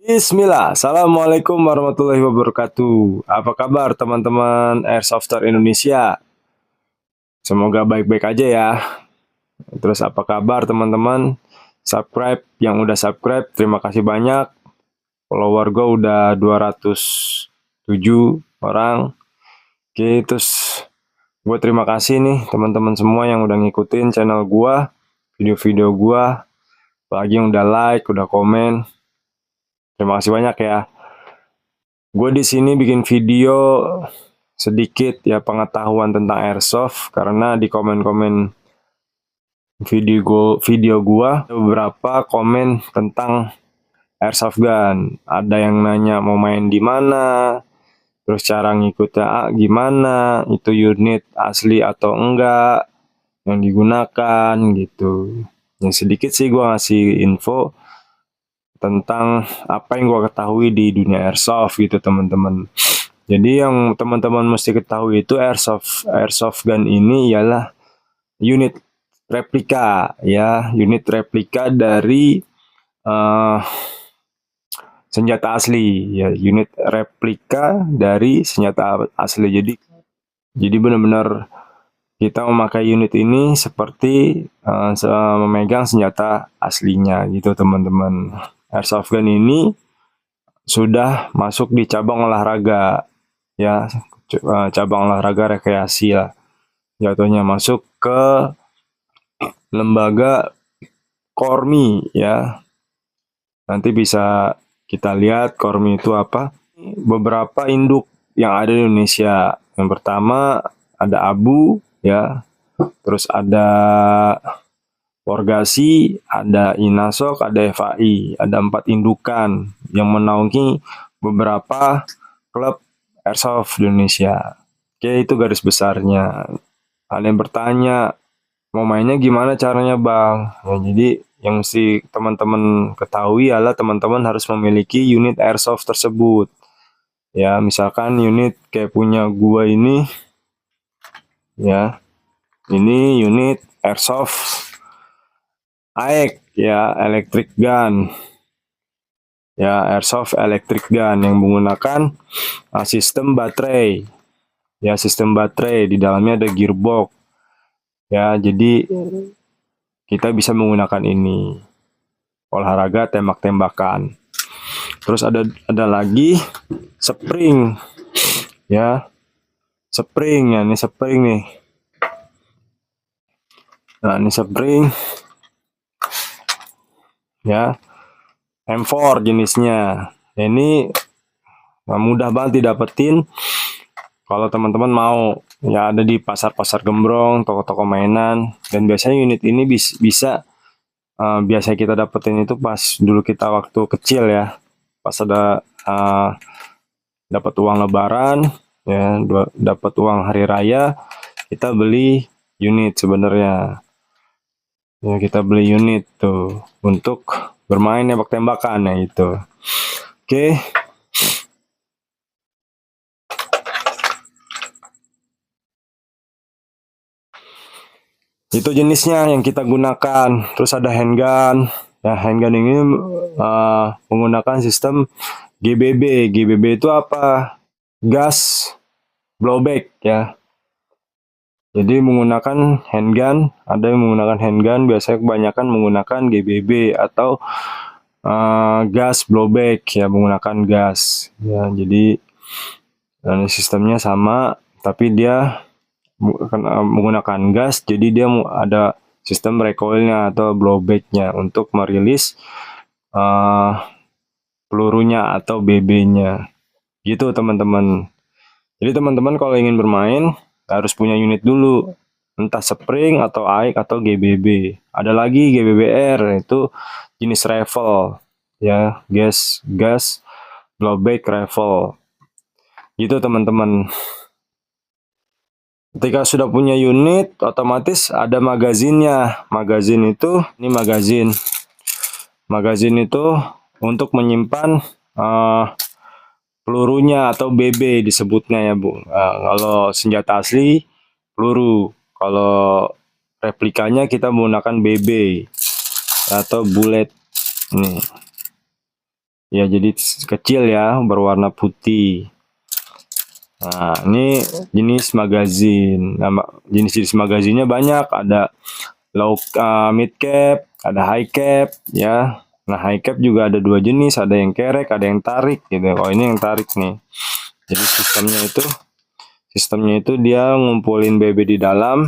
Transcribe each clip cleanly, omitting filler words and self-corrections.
Bismillah, Assalamualaikum warahmatullahi wabarakatuh. Apa kabar teman-teman Airsofter Indonesia? Semoga baik-baik aja ya. Terus apa kabar teman-teman? Subscribe, yang udah subscribe, terima kasih banyak. Follower gue udah 207 orang. Oke, terus gue terima kasih nih teman-teman semua yang udah ngikutin channel gue, video-video gue. Apalagi yang udah like, udah komen. Terima kasih banyak ya. Gue di sini bikin video sedikit ya pengetahuan tentang airsoft karena di komen-komen video gua ada beberapa komen tentang airsoft gun. Ada yang nanya mau main di mana, terus cara ngikutnya gimana, itu unit asli atau enggak yang digunakan gitu. Yang sedikit sih gua ngasih info tentang apa yang gua ketahui di dunia airsoft gitu teman-teman. Jadi yang teman-teman mesti ketahui itu airsoft gun ini ialah unit replika ya, unit replika dari uh, senjata asli ya, unit replika dari senjata asli. Jadi benar-benar kita memakai unit ini seperti memegang senjata aslinya gitu teman-teman. Airsoft gun ini sudah masuk di cabang olahraga ya, cabang olahraga rekreasi lah jatuhnya, masuk ke lembaga Kormi ya. Nanti bisa kita lihat Kormi itu apa. Beberapa induk yang ada di Indonesia. Yang pertama ada ABU ya, terus ada Porgasi, ada Inasok, ada FAI. Ada 4 indukan yang menaungi beberapa klub airsoft di Indonesia. Oke, itu garis besarnya. Ada yang bertanya, mau mainnya gimana caranya bang? Ya, jadi yang mesti teman-teman ketahui adalah teman-teman harus memiliki unit airsoft tersebut. Ya, misalkan unit kayak punya gua ini, ya, ini unit airsoft AEG, ya, electric gun. Ya, airsoft electric gun yang menggunakan sistem baterai. Ya, sistem baterai di dalamnya ada gearbox. Ya, jadi kita bisa menggunakan ini olahraga tembak-tembakan. Terus ada lagi spring ya, spring ya, ini spring nih. Nah, ini spring ya, M4 jenisnya. Ini mudah banget didapetin kalau teman-teman mau. Ya, ada di pasar-pasar gembrong, toko-toko mainan, dan biasanya unit ini bisa biasa kita dapetin itu pas dulu kita waktu kecil ya, pas ada dapat uang lebaran ya, dapat uang hari raya, kita beli unit sebenarnya ya, kita beli unit tuh untuk bermain tembak-tembakan ya itu. Oke, itu jenisnya yang kita gunakan. Terus ada handgun ya, handgun ini menggunakan sistem GBB. GBB itu apa? Gas blowback ya. Jadi menggunakan handgun, ada yang menggunakan handgun, biasanya kebanyakan menggunakan GBB atau gas blowback ya, menggunakan gas ya. Jadi sistemnya sama, tapi dia menggunakan gas, jadi dia ada sistem recoilnya atau blowbacknya untuk merilis pelurunya atau BB-nya gitu teman-teman. Jadi teman-teman kalau ingin bermain harus punya unit dulu, entah spring atau AIK atau GBB. Ada lagi GBBR, itu jenis rifle ya, gas blowback rifle gitu teman-teman. Ketika sudah punya unit, otomatis ada magazinnya. Magazin itu, ini magazin. Magazin itu untuk menyimpan pelurunya atau BB disebutnya ya Bu. Kalau senjata asli peluru, kalau replikanya kita menggunakan BB atau bullet. Nih, ya jadi kecil ya, berwarna putih. Nah, ini jenis magazin. Nah, jenis-jenis magazinnya banyak, ada mid cap, ada high cap ya. Nah, high cap juga ada dua jenis, ada yang kerek, ada yang tarik gitu. Oh, ini yang tarik nih. Jadi sistemnya itu dia ngumpulin BB di dalam.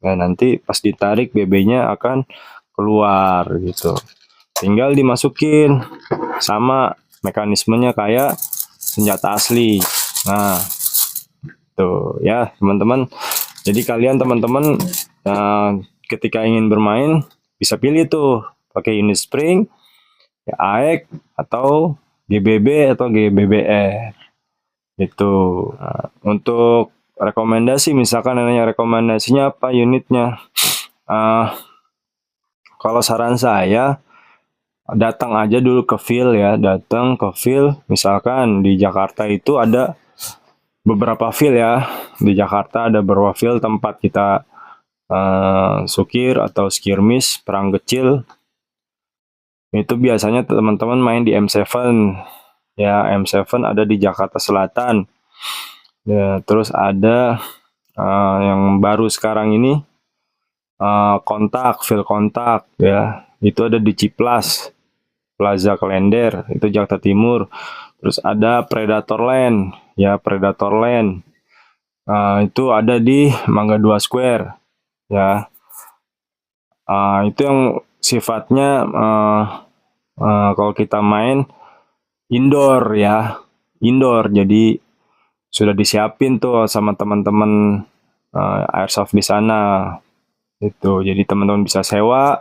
Nah, nanti pas ditarik BB-nya akan keluar gitu. Tinggal dimasukin, sama mekanismenya kayak senjata asli. Nah, tuh ya teman-teman. Jadi kalian teman-teman ketika ingin bermain bisa pilih tuh pakai unit spring, ya AEK atau GBB atau GBBR itu. Nah, untuk rekomendasi, misalkan nanya rekomendasinya apa unitnya, kalau saran saya datang aja dulu ke field ya, datang ke field. Misalkan di Jakarta itu ada beberapa field ya, di Jakarta ada beberapa field tempat kita sukir atau skirmish perang kecil. Itu biasanya teman-teman main di M7 ya. M7 ada di Jakarta Selatan ya. Terus ada yang baru sekarang ini field kontak ya, itu ada di Ciplas Plaza Klender, itu Jakarta Timur. Terus ada Predator Land ya, Predator Land itu ada di Mangga 2 Square ya. Itu yang sifatnya kalau kita main indoor ya, indoor. Jadi sudah disiapin tuh sama teman-teman airsoft di sana itu. Jadi teman-teman bisa sewa,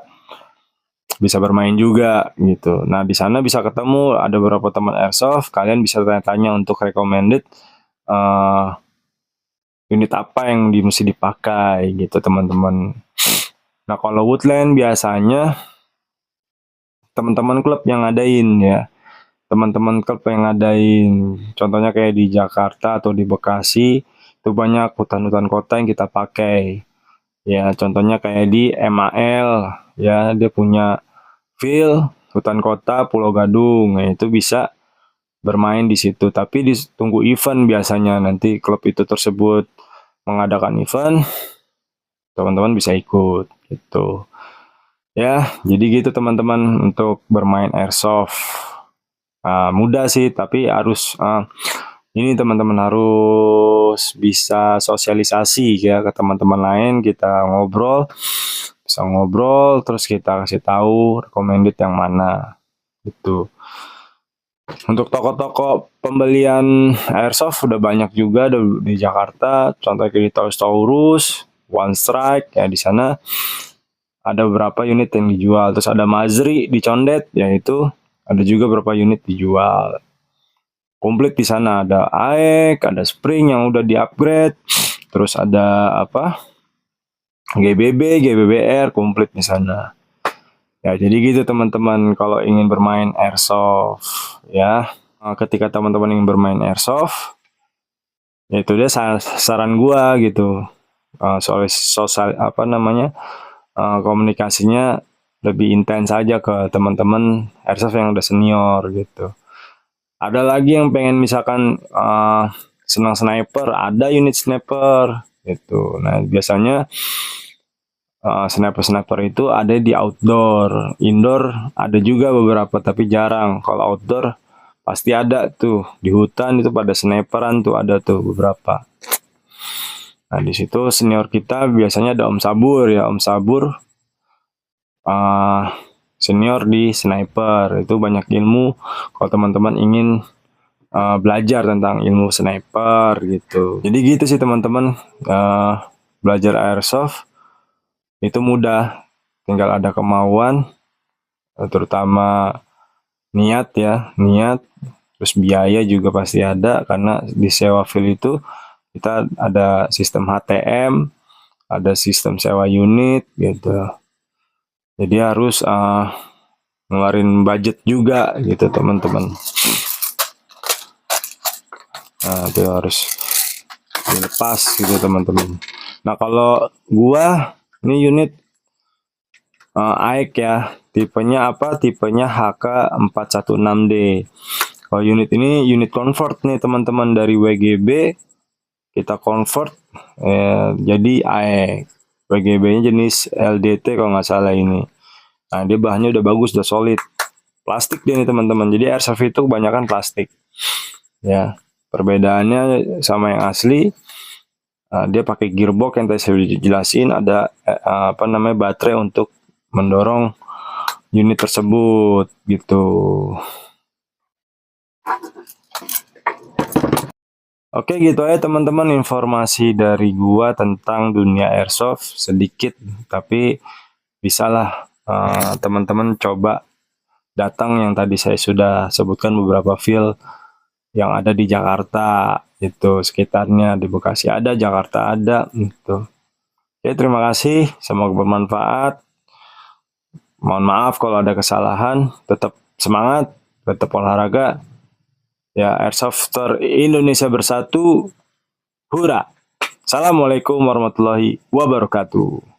bisa bermain juga gitu. Nah, di sana bisa ketemu ada beberapa teman airsoft, kalian bisa tanya-tanya untuk recommended unit apa yang mesti dipakai gitu teman-teman. Nah, kalau woodland biasanya teman-teman klub yang ngadain ya. Teman-teman klub yang ngadain. Contohnya kayak di Jakarta atau di Bekasi, itu banyak hutan-hutan kota yang kita pakai. Ya, contohnya kayak di MAL ya, dia punya field hutan kota Pulau Gadung. Nah, itu bisa bermain di situ. Tapi ditunggu event biasanya, nanti klub itu tersebut mengadakan event, teman-teman bisa ikut gitu. Ya, jadi gitu teman-teman untuk bermain airsoft. Mudah sih, tapi harus ini teman-teman harus bisa sosialisasi ya ke teman-teman lain. Kita bisa ngobrol, terus kita kasih tahu recommended yang mana gitu. Untuk toko-toko pembelian airsoft udah banyak juga di Jakarta. Contohnya kayak di Toys Taurus, One Strike ya, di sana ada beberapa unit yang dijual. Terus ada Mazri di Condet, yaitu ada juga beberapa unit dijual. Komplit di sana, ada AEK, ada spring yang udah di-upgrade. Terus ada GBB, GBBR komplit di sana. Ya, jadi gitu teman-teman kalau ingin bermain airsoft ya. Ketika teman-teman ingin bermain airsoft, ya itu dia saran gua gitu. Soal komunikasinya lebih intens aja ke teman-teman airsoft yang udah senior gitu. Ada lagi yang pengen misalkan senang sniper, ada unit sniper gitu. Nah, biasanya sniper itu ada di outdoor, indoor ada juga beberapa tapi jarang. Kalau outdoor pasti ada tuh, di hutan itu pada sniperan tuh, ada tuh beberapa. Nah, di situ senior kita biasanya ada Om Sabur ya, Om Sabur senior di sniper, itu banyak ilmu kalau teman-teman ingin belajar tentang ilmu sniper gitu. Jadi gitu sih teman-teman, belajar airsoft itu mudah, tinggal ada kemauan, terutama niat ya, terus biaya juga pasti ada, karena di sewa field itu kita ada sistem HTM, ada sistem sewa unit gitu. Jadi harus ngeluarin budget juga gitu teman-teman. Nah, itu harus dilepas gitu teman-teman. Nah, kalau gua ini unit AEK ya. Tipenya apa? Tipenya HK416D. Kalau unit ini unit convert nih teman-teman, dari WGB kita convert jadi AEK. WGB-nya jenis LDT kalau nggak salah ini. Nah, dia bahannya udah bagus, udah solid. Plastik dia nih teman-teman. Jadi airsoft itu kebanyakan plastik. Ya, perbedaannya sama yang asli. Dia pakai gearbox yang tadi saya jelasin, ada baterai untuk mendorong unit tersebut gitu. Oke, gitu aja teman-teman informasi dari gua tentang dunia airsoft, sedikit tapi bisalah teman-teman coba datang yang tadi saya sudah sebutkan beberapa field yang ada di Jakarta itu, sekitarnya di Bekasi ada, Jakarta ada gitu. Oke, terima kasih, semoga bermanfaat. Mohon maaf kalau ada kesalahan, tetap semangat, tetap olahraga. Ya, Airsofter Indonesia bersatu. Hura. Assalamualaikum warahmatullahi wabarakatuh.